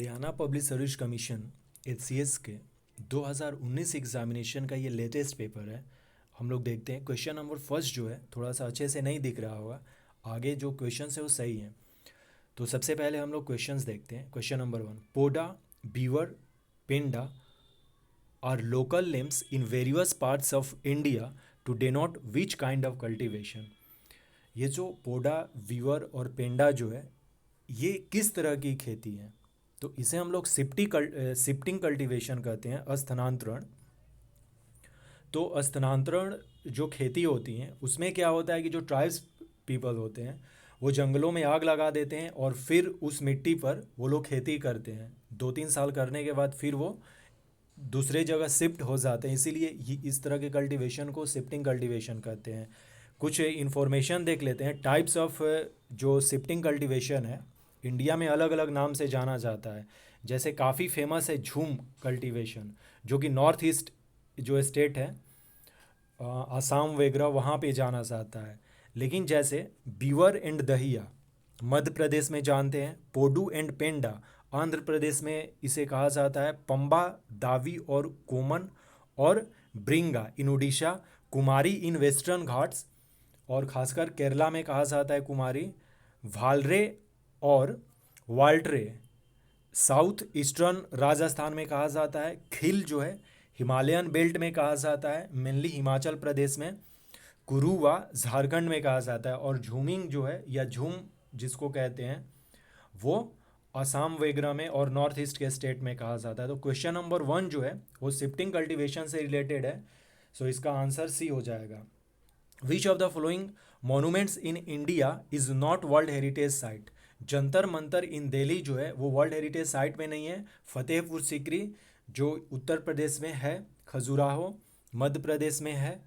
Haryana public service commission HCS के 2019 examination का ये लेटेस्ट पेपर है। हम लोग देखते हैं क्वेश्चन नंबर फर्स्ट जो है थोड़ा सा अच्छे से नहीं दिख रहा होगा, आगे जो क्वेश्चंस है वो सही हैं। तो सबसे पहले हम लोग क्वेश्चंस देखते हैं। Question number 1, poda, bewar, penda are local names in various parts of India to denote which kind of cultivation. ये जो पोडा, वीवर और पेंडा जो है ये किस तरह की खेती है, तो इसे हम लोग शिफ्टिंग कल्टीवेशन कहते हैं, स्थानांतरण। तो स्थानांतरण जो खेती होती हैं उसमें क्या होता है कि जो ट्राइब्स पीपल होते हैं वो जंगलों में आग लगा देते हैं और फिर उस मिट्टी पर वो लोग खेती करते हैं। 2-3 साल करने के बाद फिर वो दूसरे जगह शिफ्ट हो जाते हैं, इसीलिए इस तरह के कल्टीवेशन को शिफ्टिंग कल्टीवेशन कहते हैं। कुछ इन्फॉर्मेशन देख लेते हैं टाइप्स ऑफ जो शिफ्टिंग कल्टीवेशन है, इंडिया में अलग अलग नाम से जाना जाता है। जैसे काफ़ी फेमस है झूम कल्टीवेशन, जो कि नॉर्थ ईस्ट जो स्टेट है, आसाम वगैरह वहाँ पे जाना जाता है। लेकिन जैसे बीवर एंड दहिया मध्य प्रदेश में जानते हैं, पोडू एंड पेंडा आंध्र प्रदेश में इसे कहा जाता है, पंबा, दावी और कोमन और ब्रिंगा इन उड़ीसा, कुमारी इन वेस्टर्न घाट्स और खासकर केरला में कहा जाता है कुमारी, भालरे और वाल्टरे साउथ ईस्टर्न राजस्थान में कहा जाता है, खिल जो है हिमालयन बेल्ट में कहा जाता है, मेनली हिमाचल प्रदेश में, कुरुवा झारखंड में कहा जाता है, और झूमिंग जो है या झूम जिसको कहते हैं वो असम वगैरह में और नॉर्थ ईस्ट के स्टेट में कहा जाता है। तो क्वेश्चन नंबर 1 जो है वो शिफ्टिंग कल्टीवेशन से रिलेटेड है, सो इसका आंसर सी हो जाएगा। Which of the following monuments in India is not world heritage site. Jantar Mantar in Delhi जो है वो वर्ल्ड हेरिटेज साइट में नहीं है। फतेहपुर सीकरी जो उत्तर प्रदेश में है, खजुराहो मध्य प्रदेश में है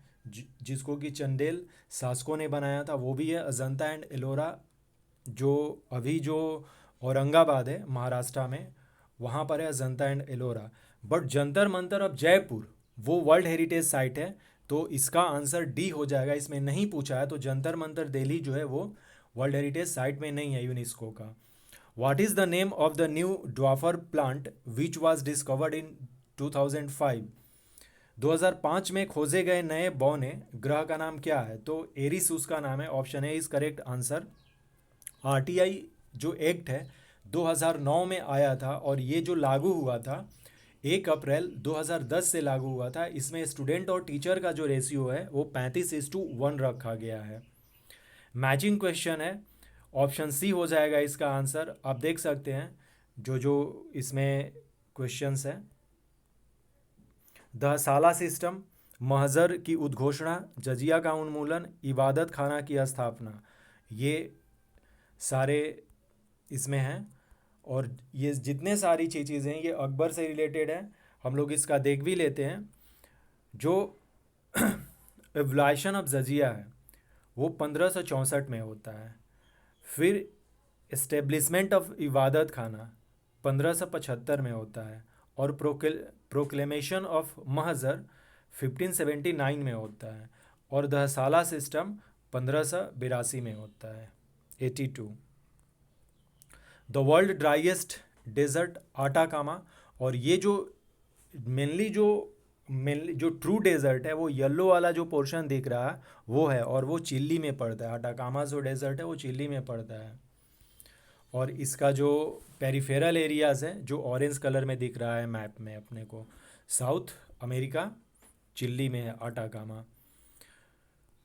जिसको कि चंदेल शासकों ने बनाया था वो भी है, अजंता एंड एलोरा जो अभी जो औरंगाबाद है महाराष्ट्र में वहाँ पर है Ajanta and Ellora. But Jantar Mantar of Jaipur वो वर्ल्ड हेरिटेज साइट है, तो इसका आंसर डी हो जाएगा। इसमें नहीं पूछा है, तो जंतर मंतर दिल्ली जो है वो वर्ल्ड हेरिटेज साइट में नहीं है यूनेस्को का। What is the name of the new ड्वाफर plant which was discovered in 2005। 2005 में खोजे गए नए बौने ग्रह का नाम क्या है, तो एरिस उसका नाम है। Option A is correct answer. RTI जो एक्ट है 2009 में आया था और ये जो लागू हुआ था 1 अप्रैल 2010 से लागू हुआ था। इसमें स्टूडेंट और टीचर का जो रेशियो है वो 35:1 रखा गया है। मैचिंग क्वेश्चन है, ऑप्शन सी हो जाएगा इसका आंसर। आप देख सकते हैं जो जो इसमें क्वेश्चंस है, दहसाला सिस्टम, महजर की उद्घोषणा, जजिया का उन्मूलन, इबादत खाना की स्थापना, ये सारे इसमें हैं। और ये जितने सारी चीज़ें हैं ये अकबर से रिलेटेड है। हम लोग इसका देख भी लेते हैं। जो एवलाइशन ऑफ जजिया है वो 1564 में होता है। फिर इस्टेब्लिशमेंट ऑफ इबादत खाना 1575 में होता है, और प्रोक्लेमेशन ऑफ महजर 1579 में होता है, और दहसाला सिस्टम 1582 में होता है, 82। The world driest desert Atacama, और ये जो मेनली जो ट्रू डेजर्ट है वो येलो वाला जो पोर्शन दिख रहा है वो है, और वो चिली में पड़ता है। आटाकामा जो डेजर्ट है वो चिली में पड़ता है। और इसका जो पेरिफेरल एरियाज़ है जो ऑरेंज कलर में दिख रहा है मैप में अपने को, साउथ अमेरिका चिली में है आटाकामा।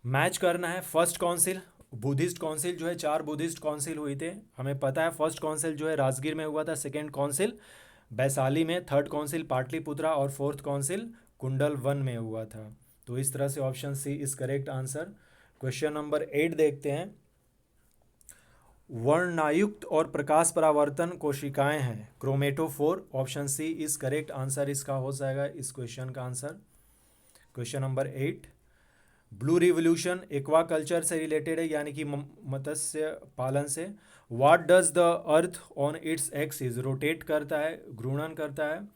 मैच करना है फर्स्ट काउंसिल बुद्धिस्ट काउंसिल जो है, 4 बुद्धिस्ट काउंसिल हुए थे हमें पता है। फर्स्ट काउंसिल जो है राजगीर में हुआ था, सेकेंड काउंसिल वैशाली में, थर्ड काउंसिल पाटलिपुत्रा और फोर्थ काउंसिल कुंडल वन में हुआ था। तो इस तरह से option C is correct answer. Question number 8 देखते हैं। वर्णायुक्त और प्रकाश परावर्तन कोशिकाएं हैं chromatophore, option C is correct answer इसका हो जाएगा इस क्वेश्चन का answer. Question number 8, blue revolution aquaculture से रिलेटेड है यानी कि मत्स्य पालन से। What does the earth on its axis, rotate करता है, घूर्णन करता है।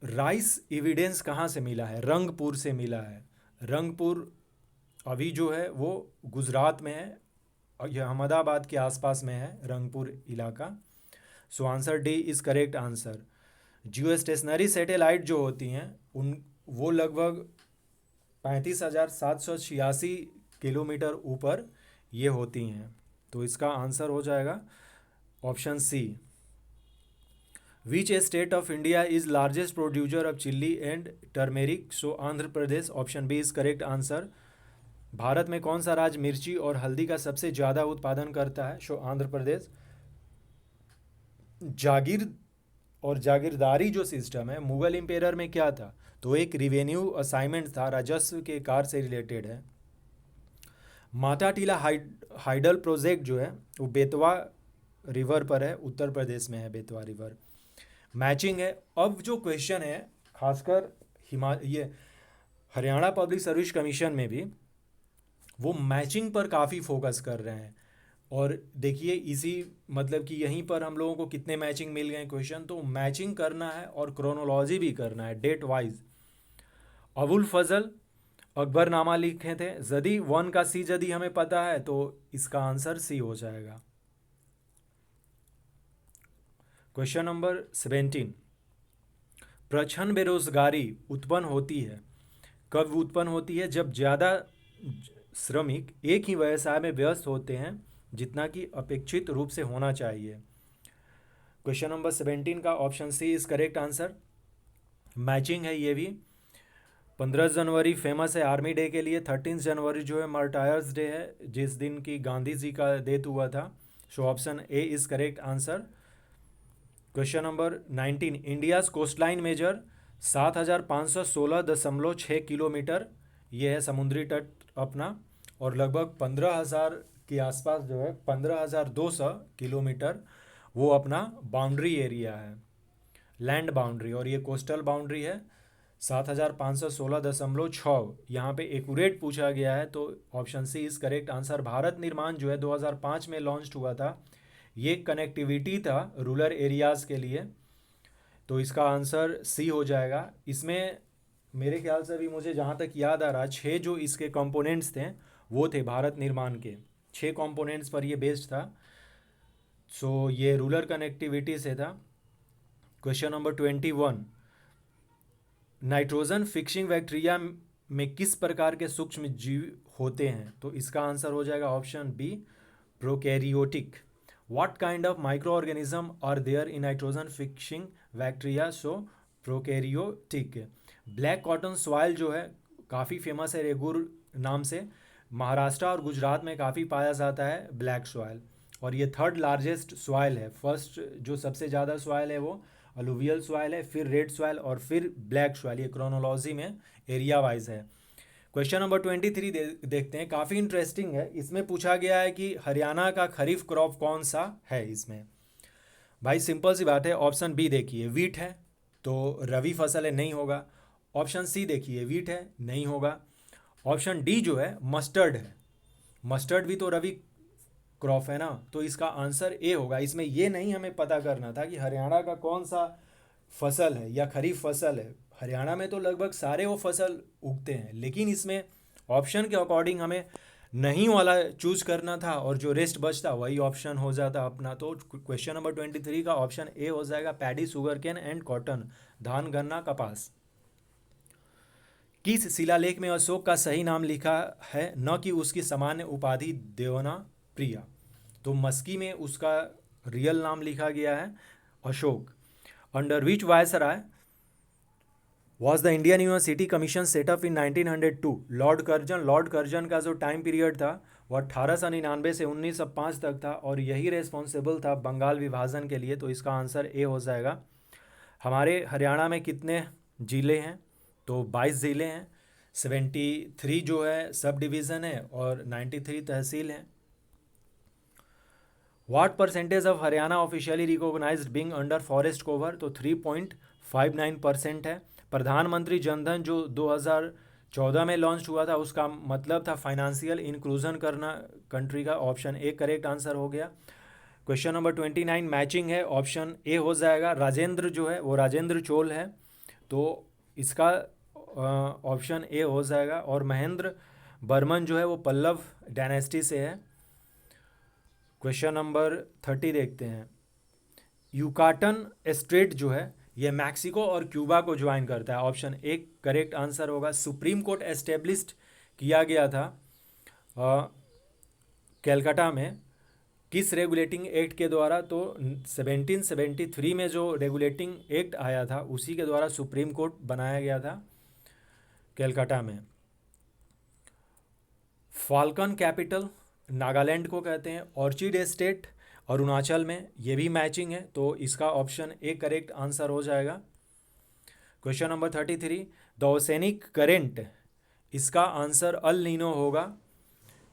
राइस एविडेंस कहाँ से मिला है, रंगपुर से मिला है। रंगपुर अभी जो है वो गुजरात में है, और यह अहमदाबाद के आसपास में है, रंगपुर इलाका। So answer D is correct answer. Jio stationery satellite जो होती हैं उन वो लगभग 35,786 किलोमीटर ऊपर ये होती हैं। तो इसका आंसर हो जाएगा option C. Which state of India is largest producer of chilli and turmeric? So Andhra Pradesh, option B is correct answer. Bharat में कौन सा राज्य मिर्ची और हल्दी का सबसे ज़्यादा उत्पादन करता है? सो आंध्र प्रदेश। जागीर और जागीरदारी जो सिस्टम है मुगल इंपेयर में क्या था? तो एक रिवेन्यू असाइनमेंट था, राजस्व के कार्य से रिलेटेड है। माता टीला हाइडल प्रोजेक्ट जो है वो बेतवा रिवर पर है, उत्तर प्रदेश में है बेतवा रिवर। मैचिंग है। अब जो क्वेश्चन है खासकर ये हरियाणा पब्लिक सर्विस कमीशन में भी वो मैचिंग पर काफ़ी फोकस कर रहे हैं। और देखिए इसी मतलब कि यहीं पर हम लोगों को कितने मैचिंग मिल गए क्वेश्चन। तो मैचिंग करना है और क्रोनोलॉजी भी करना है डेट वाइज। अबुल फजल अकबरनामा लिखे थे। जदी वन का सी जदी हमें पता है तो इसका आंसर सी हो जाएगा। Question number 17। प्रच्छन्न बेरोजगारी उत्पन्न होती है कब उत्पन्न होती है? जब ज़्यादा श्रमिक एक ही व्यवसाय में व्यस्त होते हैं जितना कि अपेक्षित रूप से होना चाहिए। क्वेश्चन नंबर 17 का option C is correct answer. Matching है ये भी। 15 जनवरी फेमस है आर्मी डे के लिए। 13 जनवरी जो है मार्टायर्स डे है, जिस दिन की गांधी जी का डेथ हुआ था। So option A is correct answer. Question number 19। India's coastline measure 7,516.6 kilometre ये है समुद्री तट अपना। और लगभग 15,000 के आसपास जो है 15,200 किलोमीटर वो अपना बाउंड्री एरिया है, लैंड बाउंड्री। और ये कोस्टल बाउंड्री है 7,516.6। यहाँ पे एक्यूरेट पूछा गया है तो option C is correct answer. Bharat Nirman जो है 2005 में लॉन्च हुआ था। ये कनेक्टिविटी था रूरल एरियाज़ के लिए। तो इसका आंसर सी हो जाएगा। इसमें मेरे ख्याल से भी मुझे जहाँ तक याद आ रहा 6 जो इसके कंपोनेंट्स थे वो थे भारत निर्माण के 6 कंपोनेंट्स पर ये बेस्ड था। सो ये रूरल कनेक्टिविटी से था। Question number 21। Nitrogen fixing bacteria में किस प्रकार के सूक्ष्म जीव होते हैं? तो इसका आंसर हो जाएगा option B prokaryotic. What kind of micro organism are there in nitrogen fixing bacteria? So prokaryotic. Black cotton soil जो है काफ़ी फेमस है रेगुर नाम से। महाराष्ट्र और गुजरात में काफ़ी पाया जाता है ब्लैक सॉइल। और ये थर्ड लार्जेस्ट सॉइल है। फर्स्ट जो सबसे ज़्यादा सॉइल है वो अलुवियल सॉइल है, फिर रेड सॉइल और फिर ब्लैक सॉइल। ये क्रोनोलॉजी में एरिया वाइज है। क्वेश्चन नंबर 23 देखते हैं, काफ़ी इंटरेस्टिंग है। इसमें पूछा गया है कि हरियाणा का खरीफ क्रॉप कौन सा है? इसमें भाई सिंपल सी बात है। ऑप्शन बी देखिए वीट है तो रवि फसल है, नहीं होगा। ऑप्शन सी देखिए वीट है, नहीं होगा। ऑप्शन डी जो है मस्टर्ड है, मस्टर्ड भी तो रवि क्रॉप है ना, तो इसका आंसर ए होगा। इसमें ये नहीं हमें पता करना था कि हरियाणा का कौन सा फसल है या खरीफ फसल है। हरियाणा में तो लगभग सारे वो फसल उगते हैं, लेकिन इसमें ऑप्शन के अकॉर्डिंग हमें नहीं वाला चूज करना था और जो रेस्ट बचता वही ऑप्शन हो जाता अपना। तो क्वेश्चन नंबर 23 का ऑप्शन ए हो जाएगा paddy, sugar cane and cotton, धान गन्ना कपास। किस शिलालेख में अशोक का सही नाम लिखा है न कि उसकी सामान्य उपाधि देवना प्रिया? तो मस्की में उसका रियल नाम लिखा गया है Ashok. Under which viceroy was the Indian university commission setup in 1902? Lord Curzon का जो टाइम पीरियड था वो 1899 से 1905 तक था और यही रेस्पॉन्सिबल था बंगाल विभाजन के लिए। तो इसका आंसर ए हो जाएगा। हमारे हरियाणा में कितने ज़िले हैं? तो 22 ज़िले हैं। 73 जो है सब डिवीज़न है और 93 तहसील हैं। What percentage of Haryana officially recognised being under forest cover? तो 3.59% है। प्रधानमंत्री जनधन जो 2014 में लॉन्च हुआ था उसका मतलब था फाइनेंशियल इंक्लूजन करना कंट्री का। ऑप्शन ए करेक्ट आंसर हो गया। क्वेश्चन नंबर 29 मैचिंग है, ऑप्शन ए हो जाएगा। राजेंद्र जो है वो राजेंद्र चोल है तो इसका ऑप्शन ए हो जाएगा। और महेंद्र बर्मन जो है वो पल्लव डायनेस्टी से है। क्वेश्चन नंबर 30 देखते हैं। यूकाटन स्ट्रेट जो है ये मैक्सिको और क्यूबा को ज्वाइन करता है। ऑप्शन ए करेक्ट आंसर होगा। सुप्रीम कोर्ट एस्टेब्लिश्ड किया गया था कैलकाटा में किस रेगुलेटिंग एक्ट के द्वारा? तो 1773 में जो रेगुलेटिंग एक्ट आया था उसी के द्वारा सुप्रीम कोर्ट बनाया गया था कैलकाटा में। फाल्कन कैपिटल नागालैंड को कहते हैं। ऑर्चिड एस्टेट अरुणाचल में, ये भी मैचिंग है, तो इसका ऑप्शन ए करेक्ट आंसर हो जाएगा। Question number 33 the oceanic current, इसका आंसर अल नीनो होगा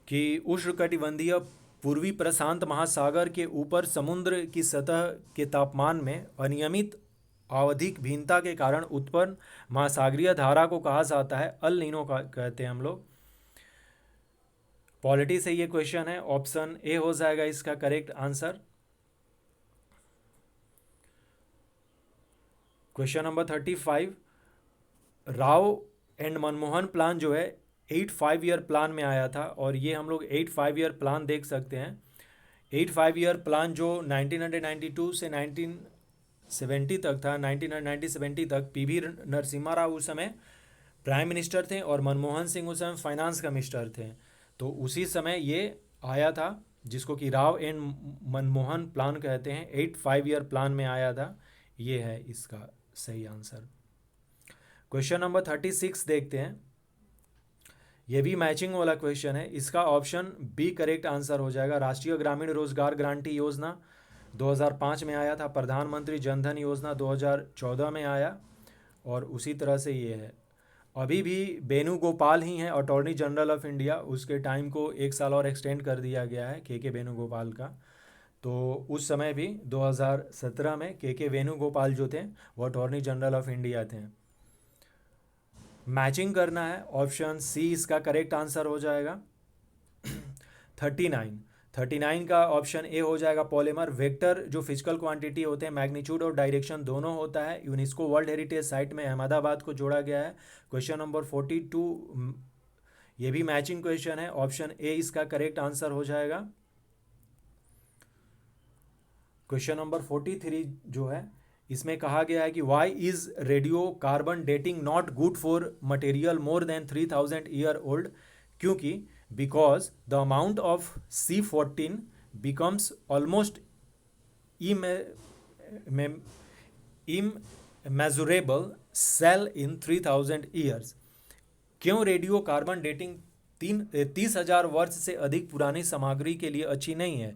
कि उष्णकटिबंधीय पूर्वी प्रशांत महासागर के ऊपर समुद्र की सतह के तापमान में अनियमित आवधिक भिन्नता के कारण उत्पन्न महासागरीय धारा को कहा जाता है अल नीनो का कहते हैं हम लोग। पॉलिटी से ये क्वेश्चन है, ऑप्शन ए हो जाएगा इसका correct answer. Question number 35 Rao and Manmohan plan जो है 8 ईयर प्लान में आया था, और ये हम लोग 8 ईयर प्लान देख सकते हैं। 8 ईयर प्लान जो 1992 से 1970 तक था, 1990-70 तक पीवी नरसिम्हा राव उस समय प्राइम मिनिस्टर थे और मनमोहन सिंह उस समय फाइनेंस कमिश्नर थे। तो उसी समय ये आया था जिसको कि राव एंड मनमोहन प्लान कहते हैं। 8 ईयर प्लान में आया था, ये है इसका सही आंसर। क्वेश्चन नंबर 36 देखते हैं। ये भी मैचिंग वाला क्वेश्चन है, इसका ऑप्शन बी करेक्ट आंसर हो जाएगा। राष्ट्रीय ग्रामीण रोजगार गारंटी योजना 2005 में आया था। प्रधानमंत्री जनधन योजना 2014 में आया, और उसी तरह से ये है। अभी भी वेणुगोपाल ही हैं अटॉर्नी जनरल ऑफ इंडिया, उसके टाइम को 1 साल और एक्सटेंड कर दिया गया है के वेणुगोपाल का। तो उस समय भी 2017 में के वेणुगोपाल जो थे वो अटॉर्नी जनरल ऑफ इंडिया थे। मैचिंग करना है, ऑप्शन सी इसका करेक्ट आंसर हो जाएगा। 39 का ऑप्शन ए हो जाएगा। पॉलीमर वेक्टर जो फिजिकल क्वांटिटी होते हैं, मैग्नीट्यूड और डायरेक्शन दोनों होता है। यूनेस्को वर्ल्ड हेरिटेज साइट में अहमदाबाद को जोड़ा गया है। क्वेश्चन नंबर 42 ये भी मैचिंग क्वेश्चन है, ऑप्शन ए इसका करेक्ट आंसर हो जाएगा। क्वेश्चन नंबर 43 जो है इसमें कहा गया है कि why is radio carbon dating not good for material more than 3000 year old? क्योंकि because the amount of C14 becomes almost immeasurable cell in 3000 years। क्यों रेडियो कार्बन डेटिंग 30,000 वर्ष से अधिक पुरानी सामग्री के लिए अच्छी नहीं है?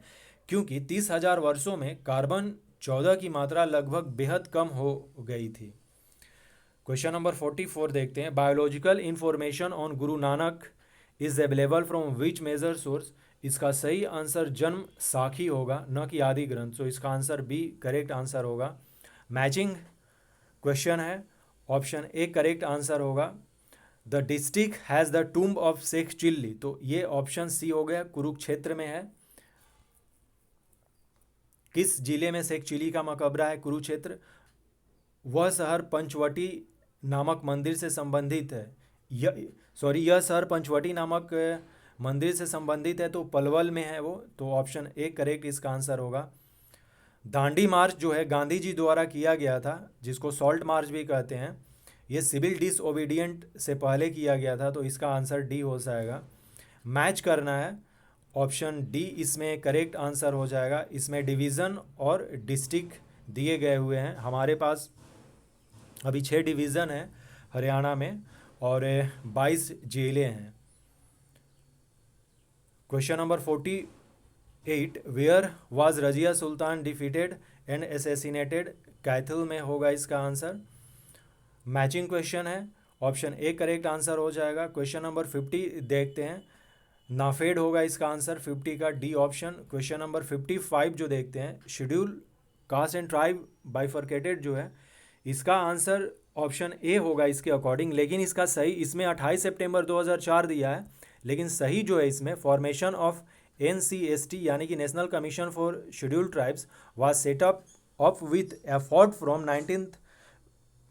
क्योंकि 30,000 वर्षों में कार्बन 14 की मात्रा लगभग बेहद कम हो गई थी। क्वेश्चन नंबर 44 देखते हैं। Biological information on Guru Nanak is available from which major source? इसका सही आंसर जन्म साखी होगा, न कि आदि ग्रंथ। सो इसका आंसर बी करेक्ट आंसर होगा। मैचिंग क्वेश्चन है, ऑप्शन ए करेक्ट आंसर होगा। The district has the tomb of Sheikh Chilli, तो ये ऑप्शन सी हो गया, कुरुक्षेत्र में है। किस जिले में शेख चिल्ली का मकबरा है? कुरुक्षेत्र। वह शहर पंचवटी नामक मंदिर से संबंधित है। यह शहर पंचवटी नामक मंदिर से संबंधित है, तो पलवल में है वो। तो ऑप्शन ए करेक्ट इसका आंसर होगा। दांडी मार्च जो है गांधी जी द्वारा किया गया था, जिसको सॉल्ट मार्च भी कहते हैं, ये सिविल डिसओबीडियंट से पहले किया गया था, तो इसका आंसर डी हो जाएगा। मैच करना है, ऑप्शन डी इसमें करेक्ट आंसर हो जाएगा। इसमें डिवीज़न और डिस्ट्रिक्ट दिए गए हुए हैं। हमारे पास अभी 6 डिवीज़न है हरियाणा में और 22 जेलें हैं। Question number 48 where was Razia Sultan defeated and assassinated? Kaithal में होगा इसका आंसर। मैचिंग क्वेश्चन है, ऑप्शन ए करेक्ट आंसर हो जाएगा। क्वेश्चन नंबर 50 देखते हैं। नाफेड होगा इसका आंसर 50 का, डी ऑप्शन। क्वेश्चन नंबर 55 जो देखते हैं, schedule caste and tribe bifurcated जो है, इसका आंसर ऑप्शन ए होगा इसके अकॉर्डिंग। लेकिन इसका सही इसमें 28 सितंबर 2004 दिया है, लेकिन सही जो है इसमें फॉर्मेशन ऑफ NCST यानी कि national commission for scheduled tribes was set up with effort from 19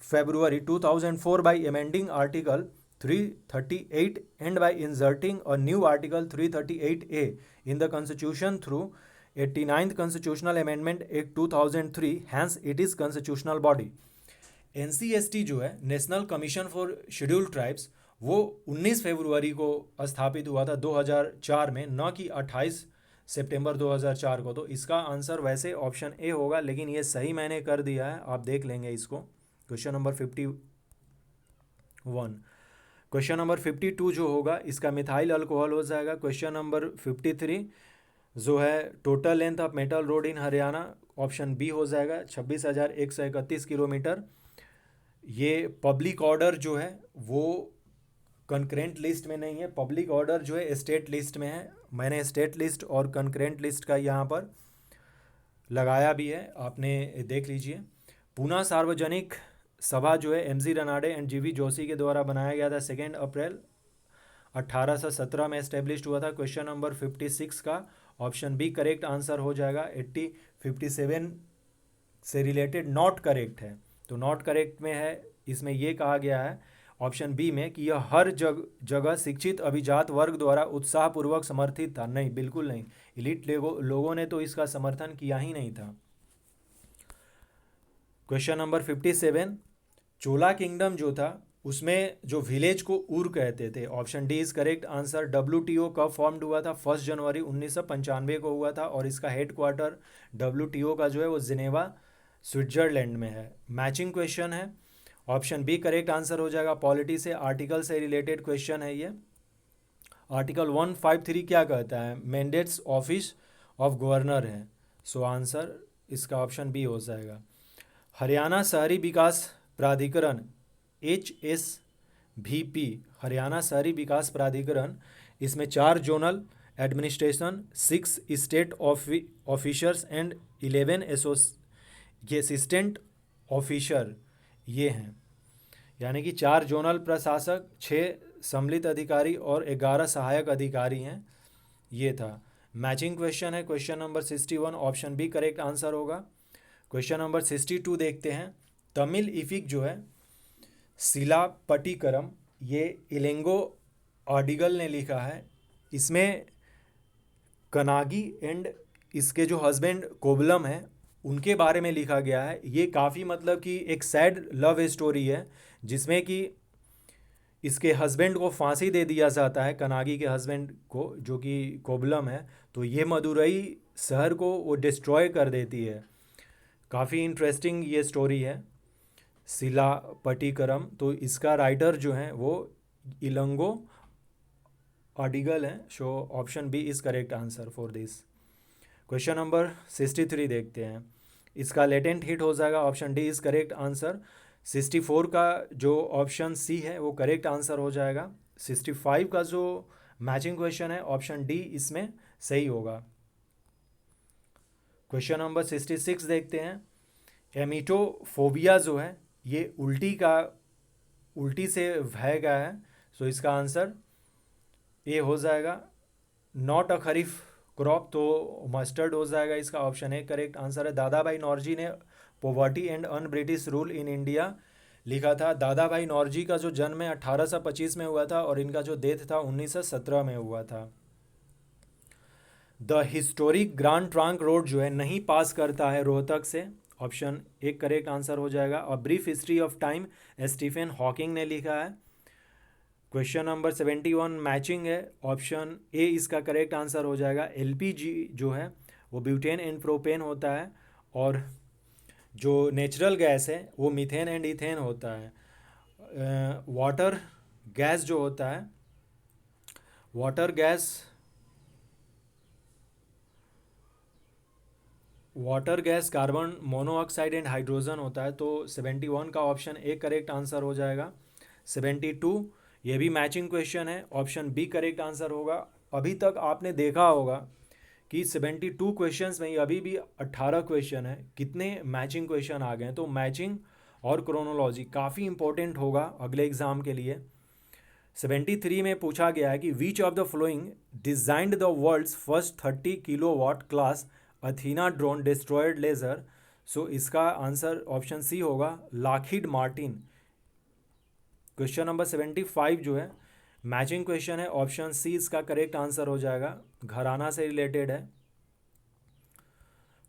February 2004 by amending Article 338 and by inserting a new Article 338A in the Constitution through 89th constitutional amendment act 2003, hence it is constitutional body. NCST जो है, national commission for scheduled tribes, वो 19 फरवरी को स्थापित हुआ था 2004 में, न कि 28 सितंबर 2004 को। तो इसका आंसर वैसे ऑप्शन ए होगा, लेकिन ये सही मैंने कर दिया है, आप देख लेंगे इसको। Question number 51। क्वेश्चन नंबर 52 जो होगा, इसका मिथाइल अल्कोहल हो जाएगा। क्वेश्चन नंबर 53 जो है, total length of metal road in Haryana, option B हो जाएगा, 26,131 किलोमीटर। ये पब्लिक ऑर्डर जो है वो कंकरेंट लिस्ट में नहीं है, पब्लिक ऑर्डर जो है स्टेट लिस्ट में है। मैंने स्टेट लिस्ट और कंकरेंट लिस्ट का यहाँ पर लगाया भी है, आपने देख लीजिए। पूना सार्वजनिक सभा जो है MG Ranade and GV Joshi के द्वारा बनाया गया था, 2 अप्रैल 1817 में एस्टेब्लिश्ड हुआ था। क्वेश्चन नंबर 56 का ऑप्शन बी करेक्ट आंसर हो जाएगा। 57 से रिलेटेड नॉट करेक्ट है, तो नॉट करेक्ट में है, इसमें यह कहा गया है ऑप्शन बी में कि यह हर जगह शिक्षित अभिजात वर्ग द्वारा उत्साहपूर्वक समर्थित था। नहीं, बिल्कुल नहीं, इलीट लोगों ने तो इसका समर्थन किया ही नहीं था। क्वेश्चन नंबर 57, चोला किंगडम जो था उसमें जो विलेज को उर कहते थे, option D is correct answer. WTO कब फॉर्म्ड हुआ था? 1 जनवरी 1995 को हुआ था, और इसका हेडक्वार्टर WTO का जो है वो जिनेवा स्विट्जरलैंड में है। मैचिंग क्वेश्चन है, ऑप्शन बी करेक्ट आंसर हो जाएगा। पॉलिटी से, आर्टिकल से रिलेटेड क्वेश्चन है ये। आर्टिकल 153 क्या कहता है? मैंडेट्स ऑफिस ऑफ गवर्नर है, सो आंसर इसका ऑप्शन बी हो जाएगा। हरियाणा शहरी विकास प्राधिकरण HSVP, हरियाणा शहरी विकास प्राधिकरण, इसमें 4 zonal administration, 6 state officers and 11 assistant officer ये हैं, यानी कि 4 जोनल प्रशासक, 6 सम्मिलित अधिकारी और 11 सहायक अधिकारी हैं, ये था। मैचिंग क्वेश्चन है, question number 61, option B correct answer होगा। क्वेश्चन नंबर 62 देखते हैं। तमिल इफिक जो है सिलापट्टिकरम, ये इलेंगो आर्डिगल ने लिखा है। इसमें कनागी एंड इसके जो हस्बैंड कोबलम है उनके बारे में लिखा गया है। ये काफ़ी मतलब कि एक सैड लव स्टोरी है, जिसमें कि इसके हस्बैंड को फांसी दे दिया जाता है, कनागी के हस्बैंड को, जो कि कोबलम है। तो ये मदुरई शहर को वो डिस्ट्रॉय कर देती है। काफ़ी इंटरेस्टिंग ये स्टोरी है सिलापट्टिकरम। तो इसका राइटर जो है वो इलंगो आर्डिगल है, so option B is correct answer for this. Question number 63 देखते हैं। इसका लेटेंट हिट हो जाएगा, option D is correct answer. 64 का जो ऑप्शन सी है वो करेक्ट आंसर हो जाएगा। 65 का जो मैचिंग क्वेश्चन है, ऑप्शन डी इसमें सही होगा। क्वेश्चन नंबर 66 देखते हैं। एमिटोफोबिया जो है ये उल्टी से भय का है, सो इसका आंसर ए हो जाएगा। नॉट अ खरीफ क्रॉप, तो मस्टर्ड हो जाएगा, इसका ऑप्शन ए करेक्ट आंसर है। दादा भाई नौरोजी ने poverty and un British rule in India लिखा था। दादा भाई नौरोजी का जो जन्म है 1825 में हुआ था, और इनका जो डेथ था 1917 में हुआ था। The historic grand trunk road जो है नहीं पास करता है रोहतक से, ऑप्शन एक करेक्ट आंसर हो जाएगा। A brief history of time Stephen Hawking ने लिखा है। क्वेश्चन नंबर 71 मैचिंग है, ऑप्शन ए इसका करेक्ट आंसर हो जाएगा। LPG जो है वो ब्यूटेन एंड प्रोपेन होता है, और जो नेचुरल गैस है वो मीथेन एंड इथेन होता है। वाटर गैस जो होता है, water gas carbon monoxide and hydrogen होता है। तो 71 का ऑप्शन ए करेक्ट आंसर हो जाएगा। 72 ये भी मैचिंग क्वेश्चन है, ऑप्शन बी करेक्ट आंसर होगा। अभी तक आपने देखा होगा कि 72 क्वेश्चंस में अभी भी 18 क्वेश्चन है, कितने मैचिंग क्वेश्चन आ गए हैं। तो मैचिंग और क्रोनोलॉजी काफ़ी इंपॉर्टेंट होगा अगले एग्जाम के लिए। 73 में पूछा गया है कि which of the following designed the world's first 30 kilowatt class Athena drone destroyed laser, so इसका आंसर ऑप्शन सी होगा, लॉकहीड मार्टिन। क्वेश्चन नंबर 75 जो है मैचिंग क्वेश्चन है, ऑप्शन सी इसका करेक्ट आंसर हो जाएगा, घराना से रिलेटेड है।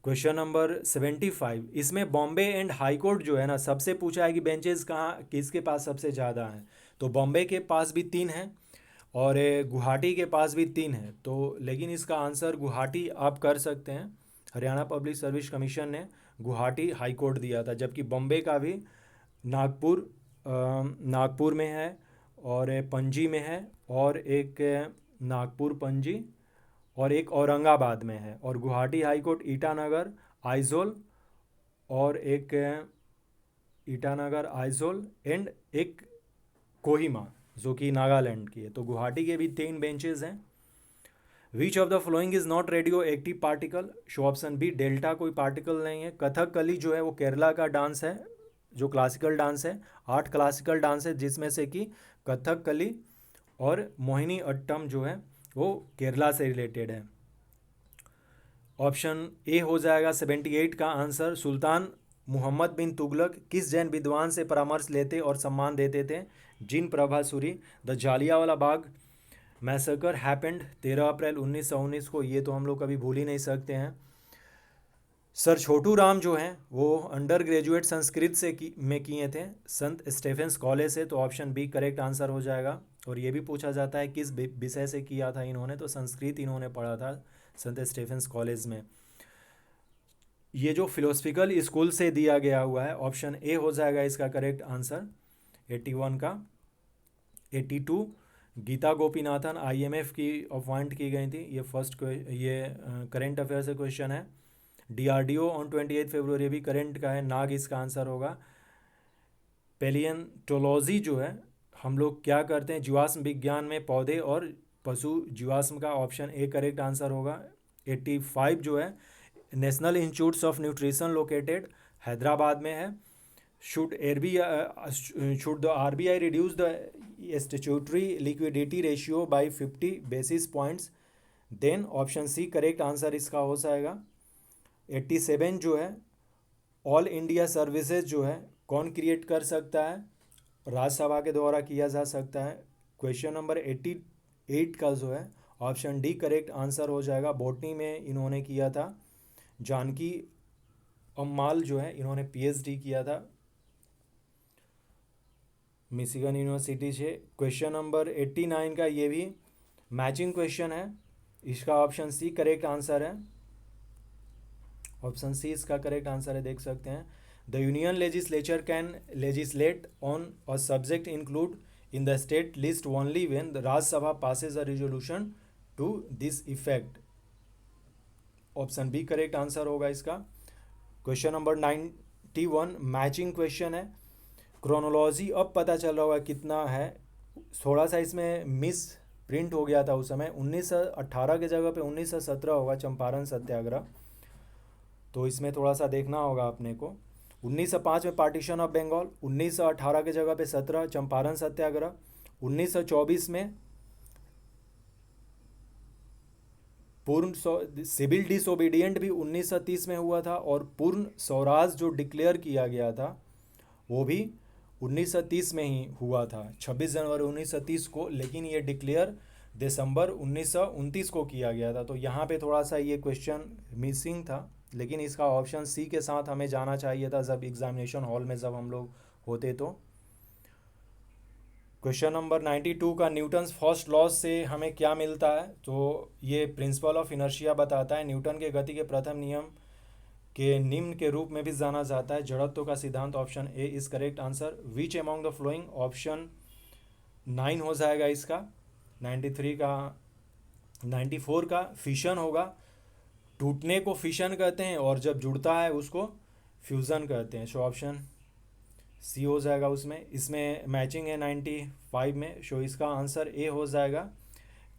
क्वेश्चन नंबर 75, इसमें बॉम्बे एंड हाई कोर्ट जो है ना, सबसे पूछा है कि बेंचेस कहाँ किसके पास सबसे ज़्यादा हैं। तो बॉम्बे के पास भी 3 हैं और गुवाहाटी के पास भी 3 हैं। तो लेकिन इसका आंसर गुवाहाटी आप कर सकते हैं। हरियाणा पब्लिक सर्विस कमीशन ने गुवाहाटी हाई कोर्ट दिया था, जबकि बॉम्बे का भी नागपुर में है और पणजी में है और एक नागपुर पणजी और एक औरंगाबाद में है। और गुवाहाटी हाई कोर्ट ईटानगर आइजोल और एक ईटानगर आइजोल एंड एक कोहिमा जो कि नागालैंड की है। तो गुवाहाटी के भी 3 बेंचेस हैं। Which of the following is not radio active particle, so option B delta कोई पार्टिकल नहीं है। कथकली जो है वो केरला का डांस है, जो क्लासिकल डांस है। 8 क्लासिकल डांस है जिसमें से कि कथकली और मोहिनी अट्टम जो है वो केरला से रिलेटेड है। ऑप्शन ए हो जाएगा 78 का आंसर। सुल्तान मोहम्मद बिन तुगलक किस जैन विद्वान से परामर्श लेते और सम्मान देते थे? Jin Prabhasuri. The Jallianwala Bagh massacre happened 13 April 1919 को, ये तो हम लोग कभी भूल ही नहीं सकते हैं। सर छोटू राम जो हैं वो अंडर ग्रेजुएट संस्कृत में किए थे संत स्टेफेंस कॉलेज से। तो ऑप्शन बी करेक्ट आंसर हो जाएगा। और ये भी पूछा जाता है किस विषय से किया था इन्होंने, तो संस्कृत इन्होंने पढ़ा था संत स्टेफेंस कॉलेज में। ये जो फिलोसफिकल स्कूल से दिया गया हुआ है, ऑप्शन ए हो जाएगा इसका करेक्ट आंसर। 81 का 82 गीता गोपीनाथन आईएमएफ की अपॉइंट की गई थी। ये करंट अफेयर से क्वेश्चन है। डीआरडीओ ऑन 28 फरवरी भी करंट का है। नाग इसका आंसर होगा। पेलियंटोलॉजी जो है, हम लोग क्या करते हैं जीवाश्म विज्ञान में पौधे और पशु जीवाश्म का, ऑप्शन ए करेक्ट आंसर होगा। 85 जो है national institutes of nutrition located Hyderabad में है। Should the RBI reduce the statutory liquidity ratio by 50 basis points? Then option C correct answer इसका हो जाएगा। 87 जो है ऑल इंडिया सर्विसेज जो है कौन क्रिएट कर सकता है? राज्यसभा के द्वारा किया जा सकता है। क्वेश्चन नंबर 88 का जो है ऑप्शन डी करेक्ट आंसर हो जाएगा। बॉटनी में इन्होंने किया था। जानकी अम्माल जो है इन्होंने पीएचडी किया था मिशिगन यूनिवर्सिटी से। क्वेश्चन नंबर 89 का ये भी मैचिंग क्वेश्चन है, इसका ऑप्शन सी करेक्ट आंसर है। ऑप्शन सी इसका करेक्ट आंसर है, देख सकते हैं। The union legislature can legislate on a subject include in the state list only when the Rajya Sabha passes a resolution to this effect. Option B correct answer होगा इसका। Question number 91 matching question है। Chronology अब पता चल रहा होगा कितना है, थोड़ा सा इसमें मिस प्रिंट हो गया था उस समय। 1918 के जगह पे 1917 होगा, चंपारण सत्याग्रह। तो इसमें थोड़ा सा देखना होगा अपने को। 1905 में पार्टीशन ऑफ बंगाल, 1918 के जगह पे 17 चंपारण सत्याग्रह। 1924 में पूर्ण सिविल डिसोबीडियंट भी 1930 में हुआ था। और पूर्ण स्वराज जो डिक्लेयर किया गया था वो भी 1930 में ही हुआ था, 26 जनवरी 1930 को। लेकिन ये डिक्लेयर दिसंबर 1929 को किया गया था। तो यहाँ पे थोड़ा सा ये क्वेश्चन मिसिंग था, लेकिन इसका ऑप्शन सी के साथ हमें जाना चाहिए था जब एग्जामिनेशन हॉल में जब हम लोग होते। तो क्वेश्चन नंबर 92 का न्यूटन्स फर्स्ट लॉ से हमें क्या मिलता है? तो ये प्रिंसिपल ऑफ इनर्शिया बताता है। न्यूटन के गति के प्रथम नियम के निम्न के रूप में भी जाना जाता है जड़त्व का सिद्धांत। Option A is correct answer. Which among the flowing, option 9 हो जाएगा इसका। 93 का 94 का फिशन होगा। टूटने को फिशन कहते हैं और जब जुड़ता है उसको फ्यूज़न कहते हैं। सो ऑप्शन सी हो जाएगा उसमें। इसमें मैचिंग है 95 में। सो इसका आंसर ए हो जाएगा।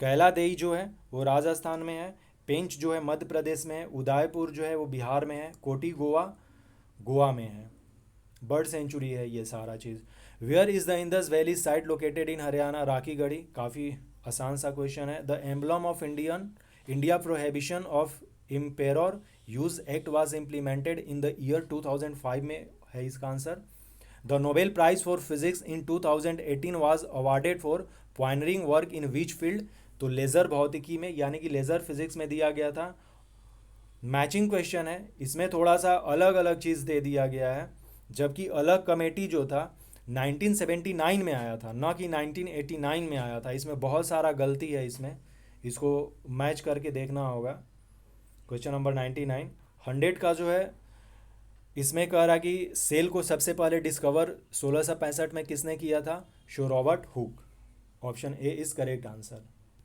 कैला देई जो है वो राजस्थान में है। पेंच जो है मध्य प्रदेश में है। उदयपुर जो है वो बिहार में है। कोटी गोवा में है। बर्ड सेंचुरी है ये सारा चीज़। Where is the Indus valley site located in Haryana? Rakhigarhi. काफ़ी आसान सा क्वेश्चन है। The emblem of India prohibition of improper use act was implemented in the year 2005 में है इसका answer. The Nobel prize for physics in 2018 was awarded for pioneering work in which field? तो laser भौतिकी में, यानी कि laser physics में दिया गया था। मैचिंग क्वेश्चन है, इसमें थोड़ा सा अलग अलग चीज़ दे दिया गया है, जबकि अलग कमेटी जो था 1979 में आया था, ना कि 1989 में आया था। इसमें बहुत सारा गलती है, इसको मैच करके देखना होगा। क्वेश्चन नंबर 99 100 का जो है, इसमें कह रहा कि सेल को सबसे पहले डिस्कवर 1665 में किसने किया था? Show Robert Hooke. Option A is correct answer.